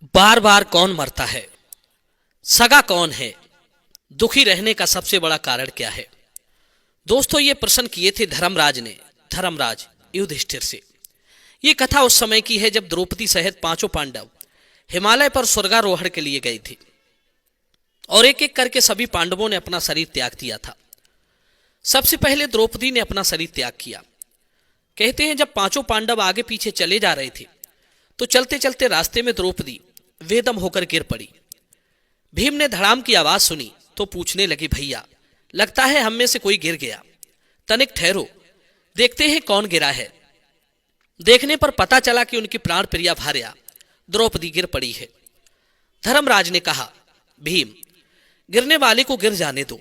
बार बार कौन मरता है? सगा कौन है? दुखी रहने का सबसे बड़ा कारण क्या है? दोस्तों, ये प्रश्न किए थे धर्मराज ने धर्मराज युधिष्ठिर से। ये कथा उस समय की है जब द्रौपदी सहित पांचों पांडव हिमालय पर स्वर्गारोहण के लिए गए थे और एक एक करके सभी पांडवों ने अपना शरीर त्याग दिया था। सबसे पहले द्रौपदी ने अपना शरीर त्याग किया। कहते हैं जब पांचों पांडव आगे पीछे चले जा रहे थे तो चलते चलते रास्ते में द्रौपदी वेदम होकर गिर पड़ी। भीम ने धड़ाम की आवाज सुनी तो पूछने लगी, भैया लगता है हम में से कोई गिर गया, तनिक ठहरो, देखते हैं कौन गिरा है। देखने पर पता चला कि उनकी प्राण प्रिया भार्या द्रौपदी गिर पड़ी है। धर्मराज ने कहा, भीम गिरने वाले को गिर जाने दो,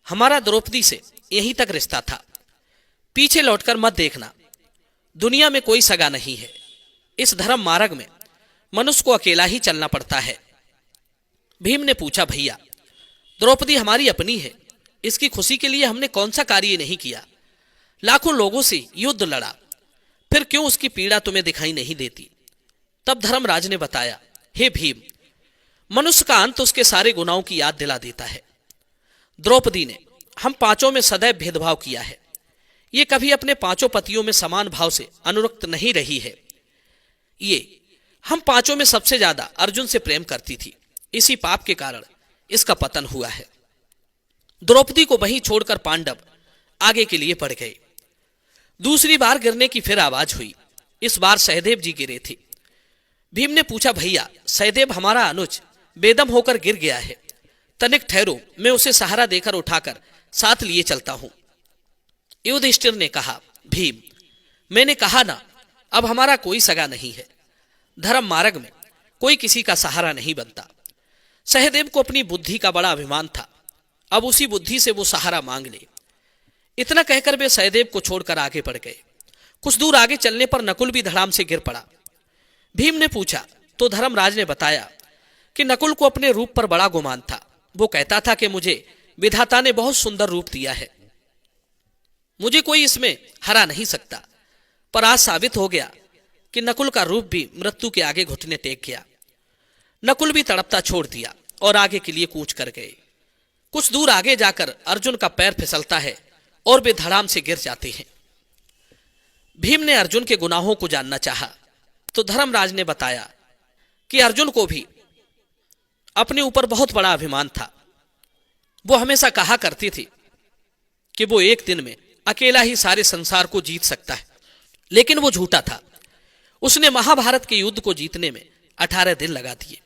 हमारा द्रौपदी से यहीं तक रिश्ता था, पीछे लौटकर मत देखना, दुनिया में कोई सगा नहीं है। इस धर्म मार्ग में मनुष्य को अकेला ही चलना पड़ता है। भीम ने पूछा, भैया द्रौपदी हमारी अपनी है, इसकी खुशी के लिए हमने कौन सा कार्य नहीं किया, लाखों लोगों से युद्ध लड़ा, फिर क्यों उसकी पीड़ा तुम्हें दिखाई नहीं देती? तब धर्मराज ने बताया, हे भीम, मनुष्य का अंत उसके सारे गुनाहों की याद दिला देता है। द्रौपदी ने हम पांचों में सदैव भेदभाव किया है, ये कभी अपने पांचों पतियों में समान भाव से अनुरक्त नहीं रही है। ये हम पांचों में सबसे ज्यादा अर्जुन से प्रेम करती थी, इसी पाप के कारण इसका पतन हुआ है। द्रौपदी को वहीं छोड़कर पांडव आगे के लिए बढ़ गए। दूसरी बार गिरने की फिर आवाज हुई। इस बार सहदेव जी गिरे थे। भीम ने पूछा, भैया सहदेव हमारा अनुज बेदम होकर गिर गया है, तनिक ठहरो, मैं उसे सहारा देकर उठाकर साथ लिए चलता हूं। युधिष्ठिर ने कहा, भीम मैंने कहा ना, अब हमारा कोई सगा नहीं है। धर्म मार्ग में कोई किसी का सहारा नहीं बनता। सहदेव को अपनी बुद्धि का बड़ा अभिमान था, अब उसी बुद्धि से वो सहारा मांग ले। इतना कहकर वे सहदेव को छोड़कर आगे बढ़ गए। कुछ दूर आगे चलने पर नकुल भी धड़ाम से गिर पड़ा। भीम ने पूछा तो धर्मराज ने बताया कि नकुल को अपने रूप पर बड़ा गुमान था। वो कहता था कि मुझे विधाता ने बहुत सुंदर रूप दिया है, मुझे कोई इसमें हरा नहीं सकता। पर आज साबित हो गया कि नकुल का रूप भी मृत्यु के आगे घुटने टेक गया। नकुल भी तड़पता छोड़ दिया और आगे के लिए कूच कर गए। कुछ दूर आगे जाकर अर्जुन का पैर फिसलता है और वे धड़ाम से गिर जाते हैं। भीम ने अर्जुन के गुनाहों को जानना चाहा तो धर्मराज ने बताया कि अर्जुन को भी अपने ऊपर बहुत बड़ा अभिमान था। वो हमेशा कहा करती थी कि वो एक दिन में अकेला ही सारे संसार को जीत सकता है, लेकिन वो झूठा था। उसने महाभारत के युद्ध को जीतने में 18 दिन लगा दिए।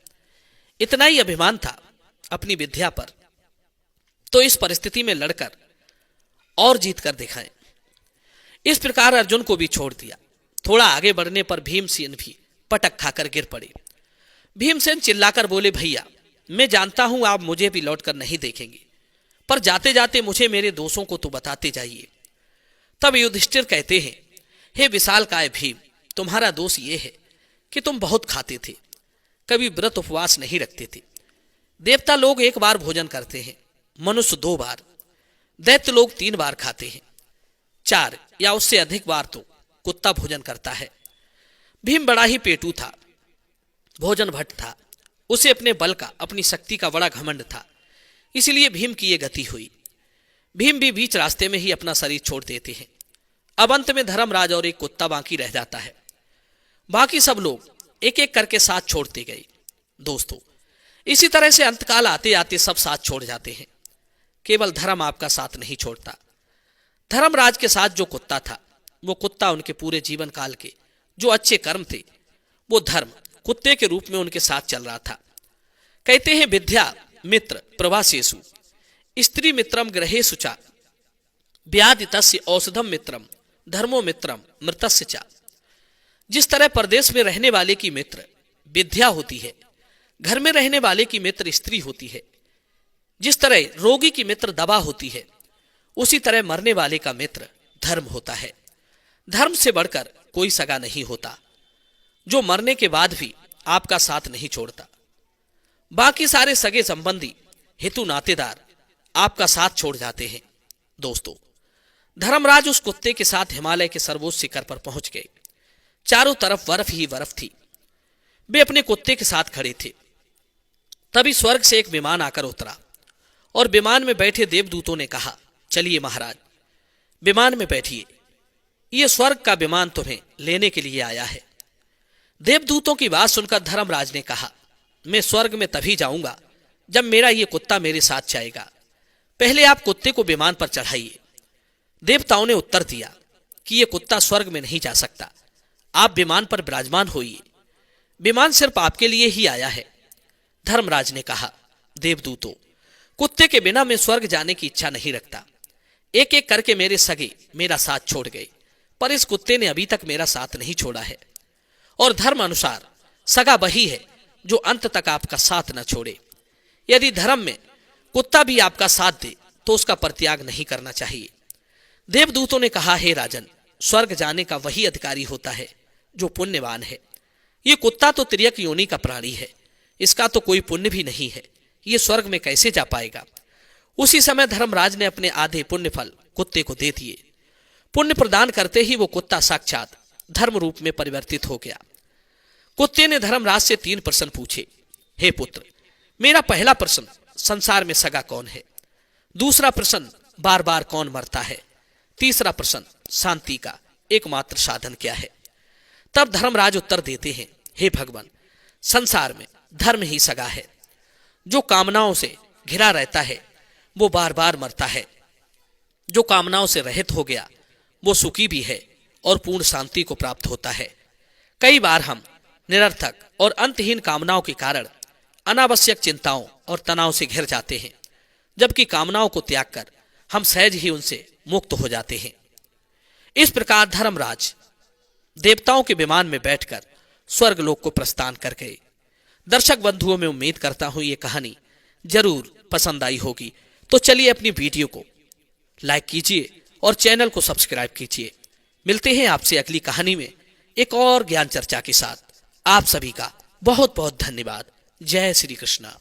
इतना ही अभिमान था अपनी विद्या पर, तो इस परिस्थिति में लड़कर और जीत कर दिखाएं। इस प्रकार अर्जुन को भी छोड़ दिया। थोड़ा आगे बढ़ने पर भीमसेन भी पटक खाकर गिर पड़े। भीमसेन चिल्लाकर बोले, भैया मैं जानता हूं आप मुझे भी लौटकर नहीं देखेंगे, पर जाते जाते मुझे मेरे दोषों को तो बताते जाइए। तब युधिष्ठिर कहते हैं, हे विशालकाय भीम, तुम्हारा दोष ये है कि तुम बहुत खाते थे, कभी व्रत उपवास नहीं रखते थे। देवता लोग 1 बार भोजन करते हैं, मनुष्य 2 बार, दैत्य लोग 3 बार खाते हैं, 4 या उससे अधिक बार तो कुत्ता भोजन करता है। भीम बड़ा ही पेटू था, भोजन भट्ट था। उसे अपने बल का, अपनी शक्ति का बड़ा घमंड था, इसलिए भीम की ये गति हुई। भीम भी बीच रास्ते में ही अपना शरीर छोड़ देते हैं। अब अंत में धर्मराज और एक कुत्ता बाकी रह जाता है। बाकी सब लोग एक एक करके साथ छोड़ते गए। दोस्तों, इसी तरह से अंतकाल आते आते सब साथ छोड़ जाते हैं, केवल धर्म आपका साथ नहीं छोड़ता। धर्मराज के साथ जो कुत्ता था, वो कुत्ता उनके पूरे जीवन काल के जो अच्छे कर्म थे, वो धर्म कुत्ते के रूप में उनके साथ चल रहा था। कहते हैं, विद्या मित्र प्रवासेषु स्त्री मित्रम ग्रहेषु च व्याधि तस्य औषधम मित्रम धर्मो मित्रम मृतस्य च। जिस तरह परदेश में रहने वाले की मित्र विद्या होती है, घर में रहने वाले की मित्र स्त्री होती है, जिस तरह रोगी की मित्र दवा होती है, उसी तरह मरने वाले का मित्र धर्म होता है। धर्म से बढ़कर कोई सगा नहीं होता, जो मरने के बाद भी आपका साथ नहीं छोड़ता। बाकी सारे सगे संबंधी, हेतु नातेदार आपका साथ छोड़ जाते हैं। दोस्तों, धर्मराज उस कुत्ते के साथ हिमालय के सर्वोच्च शिखर पर पहुंच गए। चारों तरफ बर्फ ही बर्फ थी। वे अपने कुत्ते के साथ खड़े थे। तभी स्वर्ग से एक विमान आकर उतरा और विमान में बैठे देवदूतों ने कहा, चलिए महाराज, विमान में बैठिए, ये स्वर्ग का विमान तुम्हें लेने के लिए आया है। देवदूतों की बात सुनकर धर्मराज ने कहा, मैं स्वर्ग में तभी जाऊंगा जब मेरा ये कुत्ता मेरे साथ जाएगा। पहले आप कुत्ते को विमान पर चढ़ाइए। देवताओं ने उत्तर दिया कि यह कुत्ता स्वर्ग में नहीं जा सकता, आप विमान पर विराजमान होइए, विमान सिर्फ आपके लिए ही आया है। धर्मराज ने कहा, देवदूतों, कुत्ते के बिना मैं स्वर्ग जाने की इच्छा नहीं रखता। एक एक करके मेरे सगे मेरा साथ छोड़ गए, पर इस कुत्ते ने अभी तक मेरा साथ नहीं छोड़ा है। और धर्म अनुसार सगा वही है जो अंत तक आपका साथ न छोड़े। यदि धर्म में कुत्ता भी आपका साथ दे तो उसका परित्याग नहीं करना चाहिए। देवदूतों ने कहा, हे राजन, स्वर्ग जाने का वही अधिकारी होता है जो पुण्यवान है। ये कुत्ता तो तिर्यक योनि का प्राणी है, इसका तो कोई पुण्य भी नहीं है, ये स्वर्ग में कैसे जा पाएगा। उसी समय धर्मराज ने अपने आधे पुण्य फल कुत्ते को दे दिए। पुण्य प्रदान करते ही वो कुत्ता साक्षात धर्म रूप में परिवर्तित हो गया। कुत्ते ने धर्मराज से 3 प्रश्न पूछे। हे पुत्र, मेरा पहला प्रश्न, संसार में सगा कौन है? दूसरा प्रश्न, बार बार कौन मरता है? तीसरा प्रश्न, शांति का एकमात्र साधन क्या है? तब धर्मराज उत्तर देते हैं, हे भगवान, संसार में धर्म ही सगा है। जो कामनाओं से घिरा रहता है वो बार बार मरता है। जो कामनाओं से रहित हो गया वो सुखी भी है और पूर्ण शांति को प्राप्त होता है। कई बार हम निरर्थक और अंतहीन कामनाओं के कारण अनावश्यक चिंताओं और तनाव से घिर जाते हैं, जबकि कामनाओं को त्याग कर हम सहज ही उनसे मुक्त हो जाते हैं। इस प्रकार धर्मराज देवताओं के विमान में बैठकर स्वर्गलोक को प्रस्थान कर गए। दर्शक बंधुओं, में उम्मीद करता हूं ये कहानी जरूर पसंद आई होगी। तो चलिए अपनी वीडियो को लाइक कीजिए और चैनल को सब्सक्राइब कीजिए। मिलते हैं आपसे अगली कहानी में एक और ज्ञान चर्चा के साथ। आप सभी का बहुत बहुत धन्यवाद। जय श्री कृष्णा।